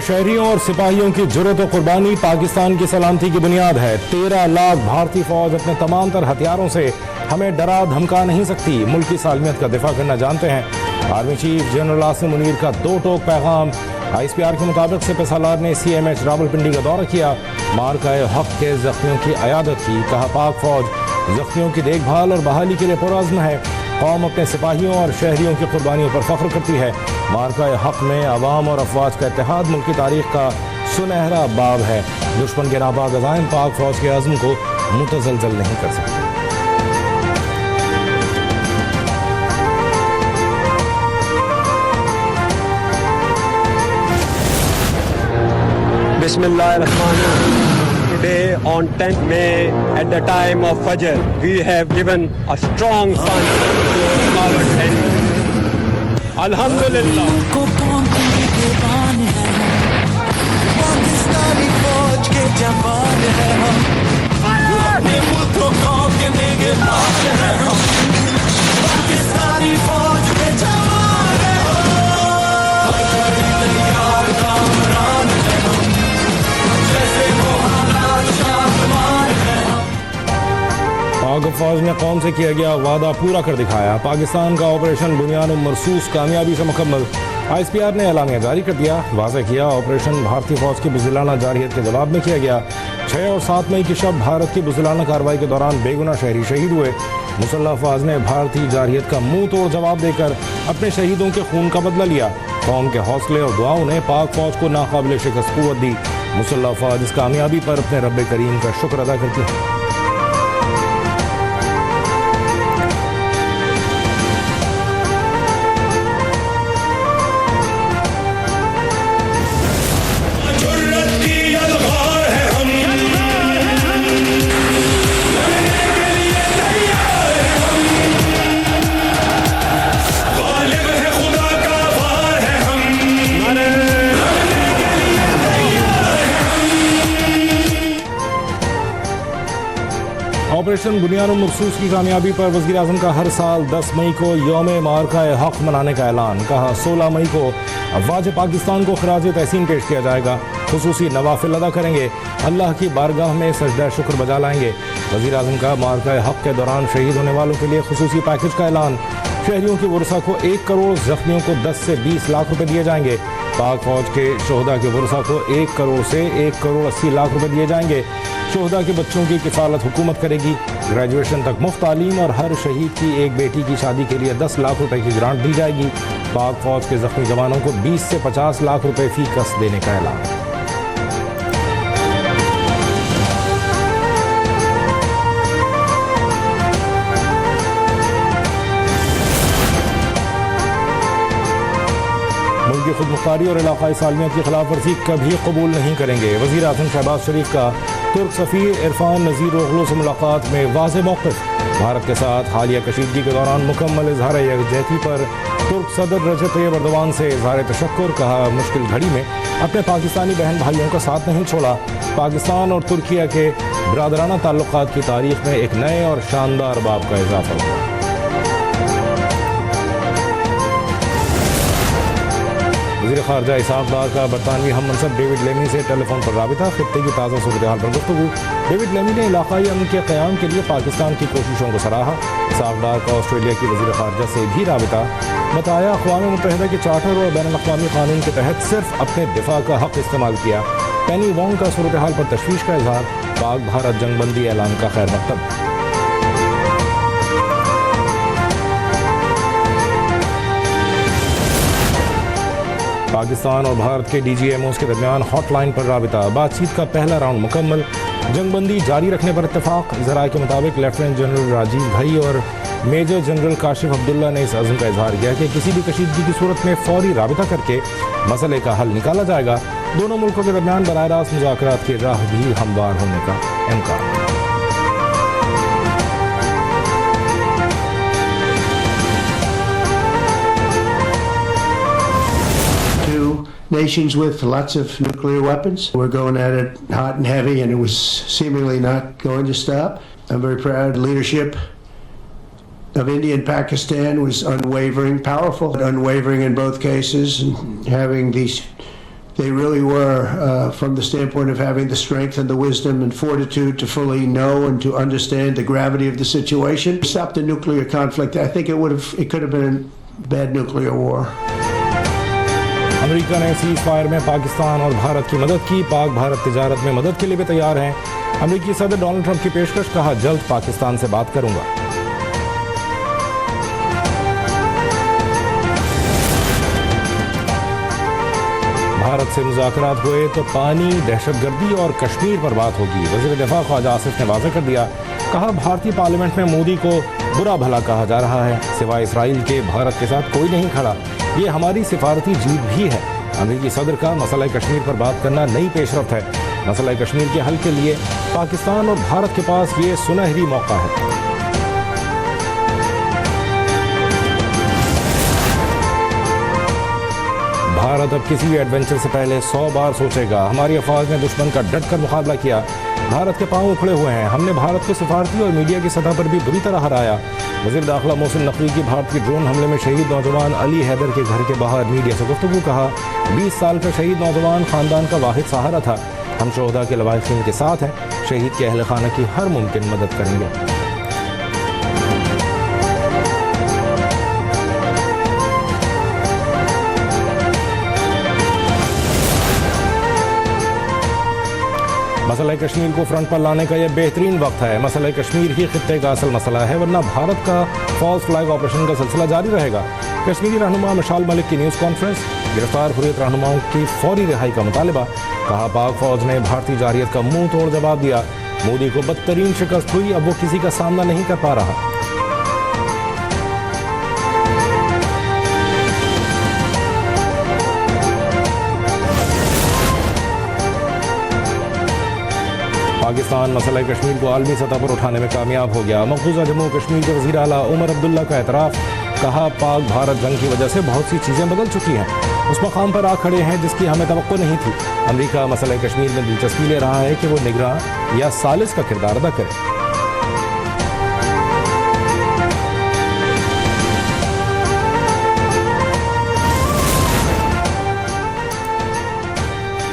शहरियों और सिपाहियों की जुर्रत और कुर्बानी पाकिस्तान की सलामती की बुनियाद है। 13 लाख भारतीय फौज अपने तमाम तर हथियारों से हमें डरा धमका नहीं सकती। मुल्क की सालमियत का दिफा करना जानते हैं। Army chief general Asim Munir का दो टोक पैगाम। ISPR के मुताबिक सिपह सालार ने CMH रावलपिंडी का दौरा किया। मार्का हक के जख्मियों की अयादत की। कहा पाक फौज जख्मियों की देखभाल और बहाली के लिए पुरअज़्म है। कौम अपने सिपाहियों और शहरियों की कुर्बानियों पर फख्र करती है। मार्का हक में अवाम और अफवाज का इत्तेहाद मुल्क की तारीख का सुनहरा बाब है। दुश्मन के नापाक अज़ाइम पाक फौज के अज़्म को मुतज़लज़ल नहीं कर सकते। Bismillahirrahmanirrahim. Today on 10th May at the time of Fajr, we have given a strong front to our enemy. Alhamdulillah. Pakistani फौज के जवान हैं हम, अपने मुल्क को कौम के निगहबान हैं हम। पाकिस्तानी फौज के जवान हैं हम, तैयार कामरान हैं हम, जैसे वो हालात शाहमान हैं हम। पाक फौज ने कौम से किया गया वादा पूरा कर दिखाया। पाकिस्तान का ऑपरेशन बुनियाद मरसूस कामयाबी से मुकम्मल। ISPR ने एलामिया जारी कर दिया। वाज़ेह किया ऑपरेशन भारतीय फौज की बुज़दिलाना जारहियत के जवाब में किया गया। 6 और 7 मई की शब भारत की बुज़दिलाना कार्रवाई के दौरान बेगुनाह शहरी शहीद हुए। मुसल्लह अफवाज ने भारतीय जारहियत का मुंह तोड़ जवाब देकर अपने शहीदों के खून का बदला लिया। कौम के हौसले और दुआओं ने पाक फौज को नाकाबिल शिकस्त कुव्वत दी। मुसल्लह अफवाज इस कामयाबी पर अपने रब्बे करीम का शुक्र अदा करती हैं। ऑपरेशन बुनियाद मखसूस की कामयाबी पर वज़ीर आज़म का हर साल 10 मई को यौम मार्का हक मनाने का ऐलान। कहा 16 मई को अफ़वाज पाकिस्तान को खराज तहसीन पेश किया जाएगा। खुसूसी नवाफिल अदा करेंगे। अल्लाह की बारगाह में सजदा शुक्र बजा लाएंगे। वज़ीर आज़म का मार्का हक के दौरान शहीद होने वालों के लिए खुसूसी पैकेज का ऐलान। शहरियों की वर्सा को 1 करोड़, जख्मियों को 10 से 20 लाख रुपए दिए जाएंगे। पाक फौज के शोहदा के वर्सा को 1 करोड़ से 1 करोड़ 80 लाख रुपए दिए जाएंगे। शोहदा के बच्चों की किफ़ालत हुकूमत करेगी। ग्रेजुएशन तक मुफ्त तालीम और हर शहीद की एक बेटी की शादी के लिए 10 लाख रुपए की ग्रांट दी जाएगी। पाक फौज के जख्मी जवानों को 20 से 50 लाख रुपए फी कस देने का ऐलान। मुल्क की खुदमुख्तारी और इलाकाई सालमियत की खिलाफ वर्जी कभी कबूल नहीं करेंगे। वज़ीर आज़म शहबाज शरीफ का तुर्क सफ़ीर इरफान नज़ीर ओगलू से मुलाकात में वाज़ेह मौक़िफ़। भारत के साथ हालिया कशीदगी के दौरान मुकम्मल इज़हार यकजहती पर तुर्क सदर रजब तैयब एर्दोग़ान से इज़हार तशक्कुर। कहा मुश्किल घड़ी में अपने पाकिस्तानी बहन भाइयों का साथ नहीं छोड़ा। पाकिस्तान और तुर्किया के बरादराना ताल्लुक़ात की तारीख़ में एक नए और शानदार बाब का इजाफ़ा हुआ। वज़ीर ख़ारजा इसाक़ डार का बरतानवी हम मनसब डेविड लेमी से टेलीफोन पर राबिता। खित्ते की ताज़ा सूरत हाल पर गुफ्तगू। डेविड लेमी ने इलाक़ाई अमन के क़याम के लिए पाकिस्तान की कोशिशों को सराहा। इसाक़ डार का ऑस्ट्रेलिया की वज़ीर ख़ारजा से भी राबिता। बताया अक़वाम मुत्तहिदा के चार्टर और बैनुल अक़वामी क़ानून के तहत सिर्फ अपने दिफा का हक़ इस्तेमाल किया। पेनी वोंग का सूरत हाल पर तशवीश का इज़हार। पाक भारत जंगबंदी ऐलान का खैर मकतब। पाकिस्तान और भारत के DGMOs के दरमियान हॉटलाइन पर राबिता। बातचीत का पहला राउंड मुकम्मल। जंगबंदी जारी रखने पर इत्तेफाक। ज़राए के मुताबिक लेफ्टिनेंट जनरल राजीव घई और मेजर जनरल काशिफ अब्दुल्ला ने इस अज़्म का इजहार किया कि किसी भी कशीदगी की सूरत में फौरी राबिता करके मसले का हल निकाला जाएगा। दोनों मुल्कों के दरमियान बराह रास्त मुज़ाकरात की राह भी हमवार होने का इम्कान। Nations with lots of nuclear weapons. We're going at it hot and heavy, and it was seemingly not going to stop. I'm very proud. Leadership of India and Pakistan was unwavering, powerful, but unwavering in both cases, and having these They really were, from the standpoint of having the strength and the wisdom and fortitude to fully know and to understand the gravity of the situation. Stop the nuclear conflict. I think it could have been a bad nuclear war. America ने cease fire में पाकिस्तान और भारत की मदद की। पाक भारत तिजारत में मदद के लिए भी तैयार हैं। अमेरिकी सदर डोनाल्ड ट्रंप की पेशकश, कहा जल्द पाकिस्तान से बात करूंगा। भारत से मुज़ाकरात हुए तो पानी, दहशतगर्दी और कश्मीर पर बात होगी। वज़ीर दिफा ख्वाजा आसिफ ने वाज़ेह कर दिया, कहा भारतीय पार्लियामेंट में मोदी को बुरा भला कहा जा रहा है। सिवाय इसराइल के भारत के साथ कोई नहीं खड़ा। ये हमारी सिफारती जीत भी है। अमेरिकी सदर का मसला कश्मीर पर बात करना नई पेशरफ्त है। मसला कश्मीर के हल के लिए पाकिस्तान और भारत के पास ये सुनहरी मौका है। भारत अब किसी भी एडवेंचर से पहले 100 बार सोचेगा। हमारी अफवाज ने दुश्मन का डट कर मुकाबला किया। भारत के पांव उखड़े हुए हैं। हमने भारत को सिफारती और मीडिया की सतह पर भी बुरी तरह हराया। वज़ीर दाखिला मोहसिन नकवी की भारत की ड्रोन हमले में शहीद नौजवान अली हैदर के घर के बाहर मीडिया से गुफ्तगू, कहा 20 साल का शहीद नौजवान खानदान का वाहिद सहारा था। हम शोहदा के लवाहिकीन के साथ हैं। शहीद के अहल खाना की हर मुमकिन मदद करेंगे। मसला कश्मीर को फ्रंट पर लाने का यह बेहतरीन वक्त है। मसला कश्मीर ही खित्ते का असल मसला है, वरना भारत का फॉल्स फ्लैग ऑपरेशन का सिलसिला जारी रहेगा। कश्मीरी रहनुमा मिशाल मलिक की न्यूज़ कॉन्फ्रेंस, गिरफ्तार हुर्रियत रहनुमाओं की फौरी रिहाई का मुतालबा, कहा पाक फौज ने भारतीय जारियत का मुंह तोड़ जवाब दिया। मोदी को बदतरीन शिकस्त हुई, अब वो किसी का सामना नहीं कर पा रहा। पाकिस्तान मसला कश्मीर को आलमी सतह पर उठाने में कामयाब हो गया। मकबूजा जम्मू कश्मीर के वज़ीर आला उमर अब्दुल्ला का एतराफ़, कहा पाक भारत जंग की वजह से बहुत सी चीज़ें बदल चुकी हैं। उस मकाम पर आ खड़े हैं जिसकी हमें तवक्को नहीं थी। अमेरिका मसला कश्मीर में दिलचस्पी ले रहा है कि वो निगरान या सालिस का किरदार अदा करे।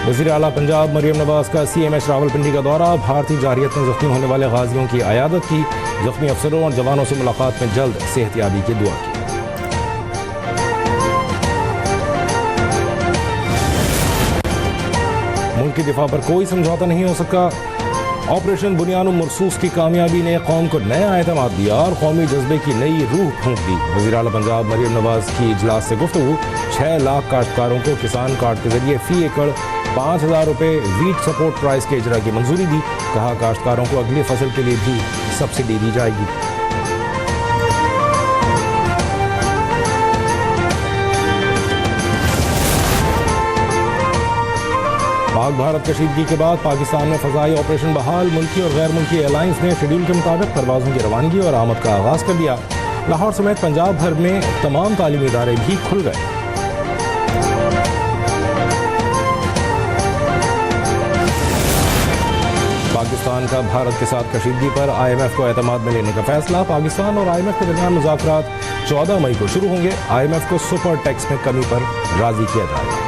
वज़ीर आला पंजाब मरियम नवाज का CMH रावलपिंडी का दौरा, भारतीय जारियत में जख्मी होने वाले गाजियों की अयादत की। जख्मी अफसरों और जवानों से मुलाकात में जल्द सेहतयाबी की दुआ की। मुल्क की दिफा पर कोई समझौता नहीं हो सका। ऑपरेशन बुनियानुम मरसूस की कामयाबी ने कौम को नया एतमाद दिया और कौमी जज्बे की नई रूह फूंक दी। वज़ीर आला पंजाब मरियम नवाज की इजलास से गुफ्तगू, 6 लाख काश्तकारों को किसान कार्ड के जरिए फी एकड़ 5,000 रुपये वीट सपोर्ट प्राइस के इजरा की मंजूरी दी। कहा काश्तकारों को अगली फसल के लिए भी सब्सिडी दी जाएगी। पाक भारत कशीदगी के बाद पाकिस्तान में फ़ज़ाई ऑपरेशन बहाल। मुल्की और गैर मुल्की एयरलाइंस ने शेड्यूल के मुताबिक परवाज़ों की रवानगी और आमद का आगाज़ कर दिया। लाहौर समेत पंजाब भर में तमाम तालीमी इदारे भी खुल गए। पाकिस्तान का भारत के साथ कशीदगी पर IMF को एतमाद में लेने का फैसला। पाकिस्तान और IMF के दरमियान मुज़ाकरात 14 मई को शुरू होंगे। IMF को सुपर टैक्स में कमी पर राजी किया जाएगा।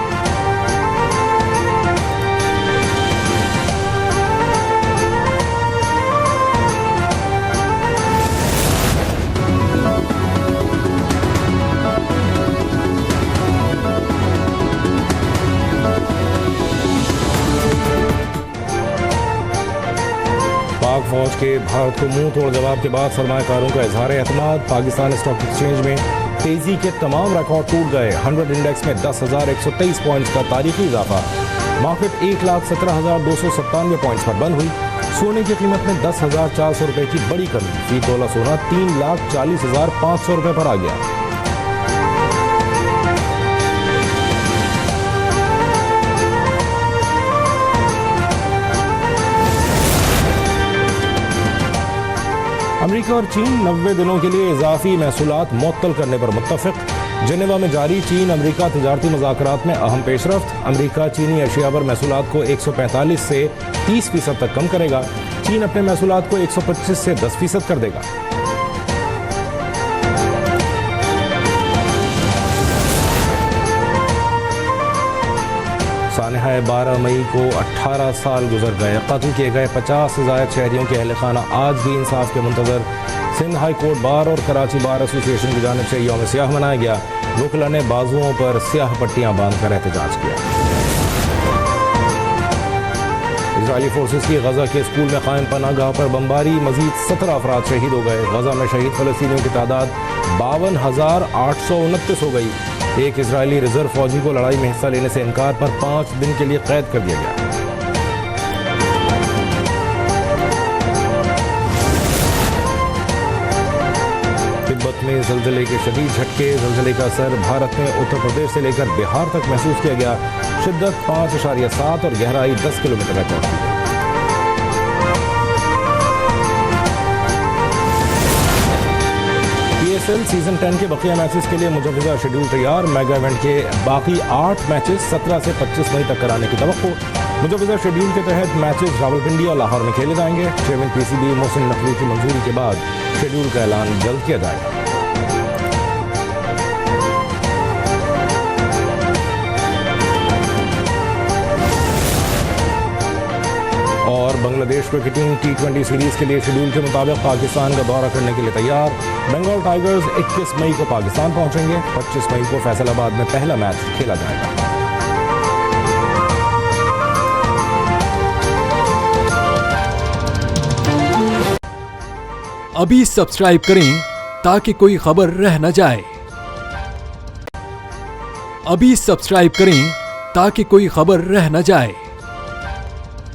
पाक फौज के भारत को मुंह तोड़ जवाब के बाद सरमायाकारों का इजहार एतमाद। पाकिस्तान स्टॉक एक्सचेंज में तेजी के तमाम रिकॉर्ड टूट गए। 100 इंडेक्स में 10,123 पॉइंट्स का तारीखी इजाफा। मार्केट 1,17,297 पॉइंट्स पर बंद हुई। सोने की कीमत में 10,400 रुपये की बड़ी कमी। फी तोला सोना 3,40,500 रुपये पर आ गया। अमेरिका और चीन 90 दिनों के लिए इजाफी महसूलात मुअत्तल करने पर मुत्तफिक। जेनेवा में जारी चीन अमेरिका तिजारती मुज़ाकरात में अहम पेशरफ्त। अमेरिका चीनी अशिया पर महसूलात को 145 से 30% तक कम करेगा। चीन अपने महसूलात को 125 से 10% कर देगा। सानहा 12 मई को 18 साल गुजर गए। कत्ल किए गए 50 से ज़ायद शहरियों के अहल खाना आज भी इंसाफ के मुंतज़र। सिंध हाई कोर्ट बार और कराची बार एसोसिएशन की जानिब से यौम सियाह मनाया गया। वकला ने बाजुओं पर स्याह पट्टियाँ बांधकर एहतजाज किया। इजरायली फोर्सेस की गजा के स्कूल में कायम पनागाह पर बमबारी, मजीद 17 अफराद शहीद हो गए। गजा में शहीद फलस्तीनियों की तादाद 52,829 हो गई। एक इजरायली रिजर्व फौजी को लड़ाई में हिस्सा लेने से इनकार पर 5 दिन के लिए कैद कर दिया गया। तिब्बत में ज़लज़ले के शदीद झटके। ज़लज़ले का असर भारत में उत्तर प्रदेश से लेकर बिहार तक महसूस किया गया। शिद्दत 5.7 और गहराई 10 किलोमीटर तक पहुंची। PSL सीजन 10 के बकिया मैचेस के लिए मुजव्वज़ा शेड्यूल तैयार। मेगा इवेंट के बाकी 8 मैचेस 17 से 25 मई तक कराने की तवक्को। मुजव्वज़ा शेड्यूल के तहत मैचेस रावलपिंडी और लाहौर में खेले जाएंगे। चेयरमैन PCB मोहसिन नकवी की मंजूरी के बाद शेड्यूल का ऐलान जल्द किया जाएगा। और Bangladesh cricket team T20 series के लिए शेड्यूल के मुताबिक पाकिस्तान का दौरा करने के लिए तैयार। बंगाल टाइगर्स 21 मई को पाकिस्तान पहुंचेंगे। 25 मई को फैसलाबाद में पहला मैच खेला जाएगा। अभी सब्सक्राइब करें ताकि कोई खबर रह न जाए। अभी सब्सक्राइब करें ताकि कोई खबर रह न जाए।